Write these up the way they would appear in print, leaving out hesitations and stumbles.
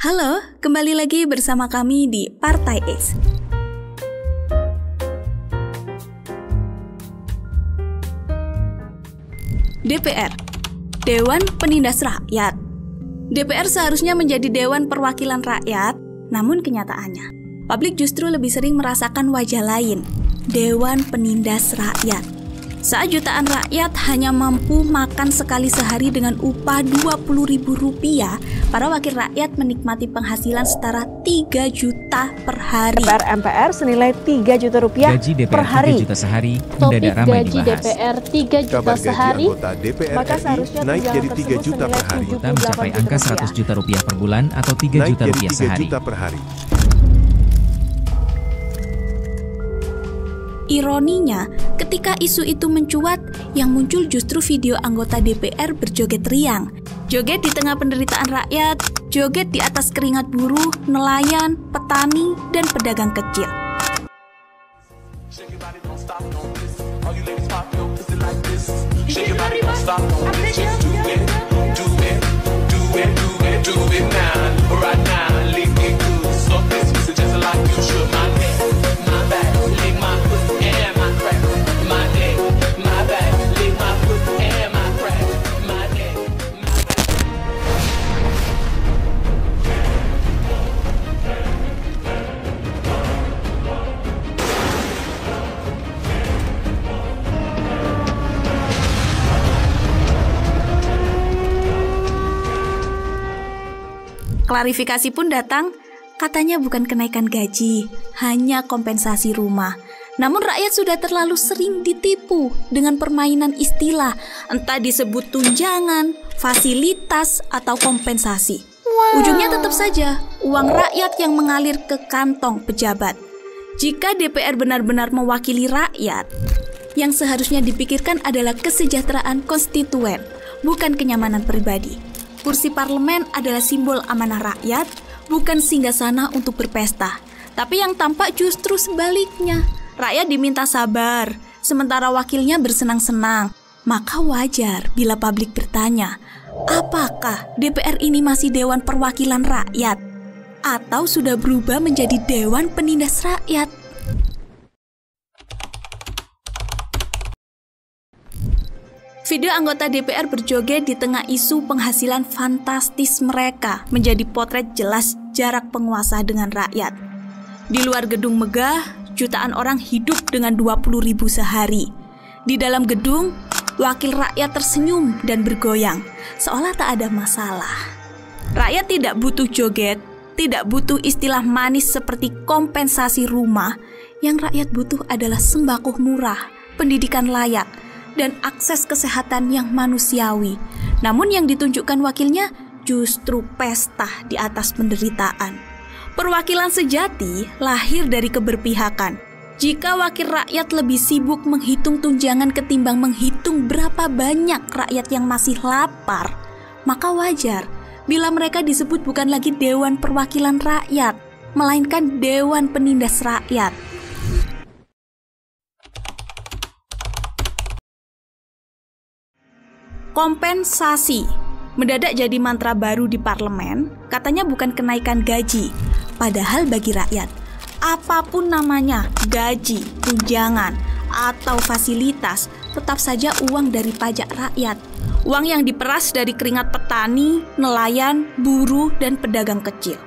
Halo, kembali lagi bersama kami di Partai X. DPR, Dewan Penindas Rakyat. DPR seharusnya menjadi Dewan Perwakilan Rakyat, namun kenyataannya, publik justru lebih sering merasakan wajah lain, Dewan Penindas Rakyat. Saat jutaan rakyat hanya mampu makan sekali sehari dengan upah Rp20.000, para wakil rakyat menikmati penghasilan setara 3 juta per hari. DPR MPR senilai 3 juta rupiah gaji DPR per hari. 3 juta sehari Topik mendadak ramai gaji dibahas. DPR 3 juta Kabar gaji sehari, anggota DPR Maka RI seharusnya naik tunjangan jadi 3 tersebut juta per senilai hari. Kita mencapai angka 100 juta rupiah per bulan atau 3 Naik juta jadi rupiah 3 sehari. juta per hari. Ironinya, ketika isu itu mencuat, yang muncul justru video anggota DPR berjoget riang. Joget di tengah penderitaan rakyat, joget di atas keringat buruh, nelayan, petani, dan pedagang kecil. Klarifikasi pun datang, katanya bukan kenaikan gaji, hanya kompensasi rumah. Namun rakyat sudah terlalu sering ditipu dengan permainan istilah, entah disebut tunjangan, fasilitas, atau kompensasi. Ujungnya tetap saja, uang rakyat yang mengalir ke kantong pejabat. Jika DPR benar-benar mewakili rakyat, yang seharusnya dipikirkan adalah kesejahteraan konstituen, bukan kenyamanan pribadi. Kursi parlemen adalah simbol amanah rakyat, bukan singgasana untuk berpesta. Tapi yang tampak justru sebaliknya. Rakyat diminta sabar, sementara wakilnya bersenang-senang. Maka wajar bila publik bertanya, apakah DPR ini masih Dewan Perwakilan Rakyat? Atau sudah berubah menjadi Dewan Penindas Rakyat? Video anggota DPR berjoget di tengah isu penghasilan fantastis mereka menjadi potret jelas jarak penguasa dengan rakyat. Di luar gedung megah, jutaan orang hidup dengan 20.000 sehari. Di dalam gedung, wakil rakyat tersenyum dan bergoyang, seolah tak ada masalah. Rakyat tidak butuh joget, tidak butuh istilah manis seperti kompensasi rumah. Yang rakyat butuh adalah sembako murah, pendidikan layak, dan akses kesehatan yang manusiawi. Namun yang ditunjukkan wakilnya justru pesta di atas penderitaan. Perwakilan sejati lahir dari keberpihakan. Jika wakil rakyat lebih sibuk menghitung tunjangan ketimbang menghitung berapa banyak rakyat yang masih lapar, maka wajar bila mereka disebut bukan lagi Dewan Perwakilan Rakyat, melainkan Dewan Penindas Rakyat. Kompensasi mendadak jadi mantra baru di parlemen, katanya bukan kenaikan gaji. Padahal bagi rakyat, apapun namanya, gaji, tunjangan, atau fasilitas, tetap saja uang dari pajak rakyat. Uang yang diperas dari keringat petani, nelayan, buruh, dan pedagang kecil.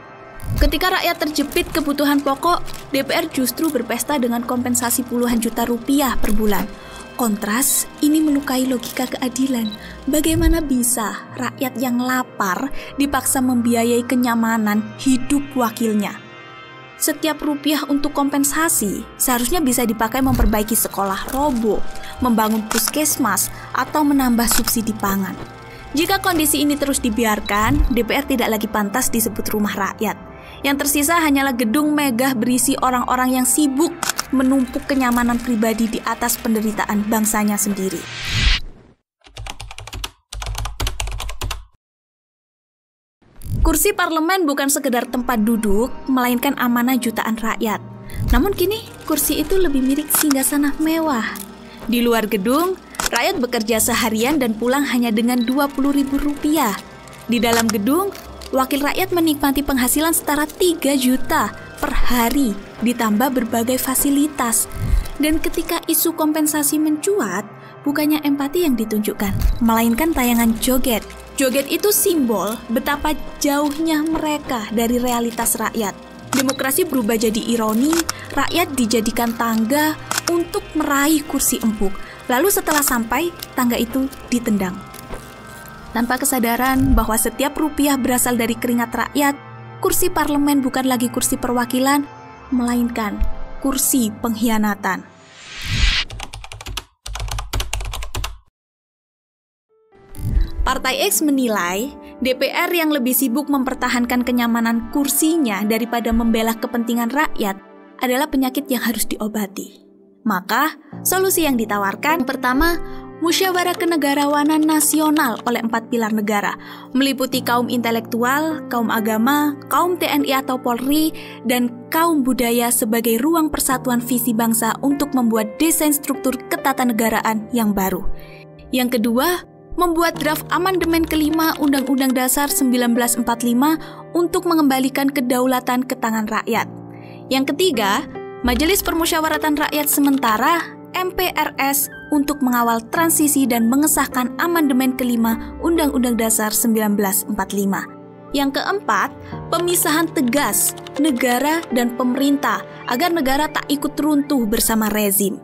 Ketika rakyat terjepit kebutuhan pokok, DPR justru berpesta dengan kompensasi puluhan juta rupiah per bulan. Kontras ini melukai logika keadilan. Bagaimana bisa rakyat yang lapar dipaksa membiayai kenyamanan hidup wakilnya? Setiap rupiah untuk kompensasi seharusnya bisa dipakai memperbaiki sekolah roboh, membangun puskesmas, atau menambah subsidi pangan. Jika kondisi ini terus dibiarkan, DPR tidak lagi pantas disebut rumah rakyat. Yang tersisa hanyalah gedung megah berisi orang-orang yang sibuk menumpuk kenyamanan pribadi di atas penderitaan bangsanya sendiri. Kursi parlemen bukan sekedar tempat duduk, melainkan amanah jutaan rakyat. Namun kini, kursi itu lebih mirip singgasana mewah. Di luar gedung, rakyat bekerja seharian dan pulang hanya dengan Rp20.000. Di dalam gedung, wakil rakyat menikmati penghasilan setara 3 juta per hari, ditambah berbagai fasilitas. Dan ketika isu kompensasi mencuat, bukannya empati yang ditunjukkan, melainkan tayangan joget. Joget itu simbol betapa jauhnya mereka dari realitas rakyat. Demokrasi berubah jadi ironi, rakyat dijadikan tangga untuk meraih kursi empuk. Lalu setelah sampai, tangga itu ditendang. Tanpa kesadaran bahwa setiap rupiah berasal dari keringat rakyat, kursi parlemen bukan lagi kursi perwakilan, melainkan kursi pengkhianatan. Partai X menilai DPR yang lebih sibuk mempertahankan kenyamanan kursinya daripada membela kepentingan rakyat adalah penyakit yang harus diobati. Maka, solusi yang ditawarkan pertama, musyawarah kenegarawanan nasional oleh 4 pilar negara, meliputi kaum intelektual, kaum agama, kaum TNI atau Polri, dan kaum budaya sebagai ruang persatuan visi bangsa untuk membuat desain struktur ketatanegaraan yang baru. Yang kedua, membuat draft amandemen kelima Undang-Undang Dasar 1945 untuk mengembalikan kedaulatan ke tangan rakyat. Yang ketiga, Majelis Permusyawaratan Rakyat Sementara MPRS untuk mengawal transisi dan mengesahkan amandemen kelima Undang-Undang Dasar 1945. Yang keempat, pemisahan tegas negara dan pemerintah agar negara tak ikut runtuh bersama rezim.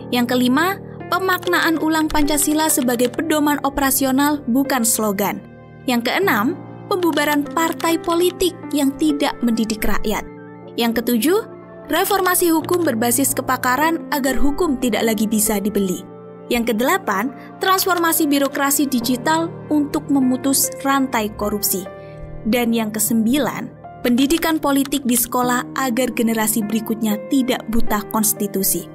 Yang kelima, pemaknaan ulang Pancasila sebagai pedoman operasional bukan slogan. Yang keenam, pembubaran partai politik yang tidak mendidik rakyat. Yang ketujuh, reformasi hukum berbasis kepakaran agar hukum tidak lagi bisa dibeli. Yang kedelapan, transformasi birokrasi digital untuk memutus rantai korupsi. Dan yang kesembilan, pendidikan politik di sekolah agar generasi berikutnya tidak buta konstitusi.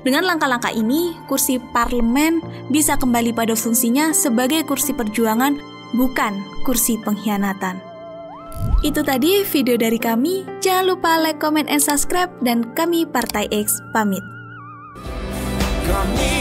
Dengan langkah-langkah ini, kursi parlemen bisa kembali pada fungsinya sebagai kursi perjuangan, bukan kursi pengkhianatan. Itu tadi video dari kami. Jangan lupa like, comment, and subscribe. Dan kami Partai X pamit. Kami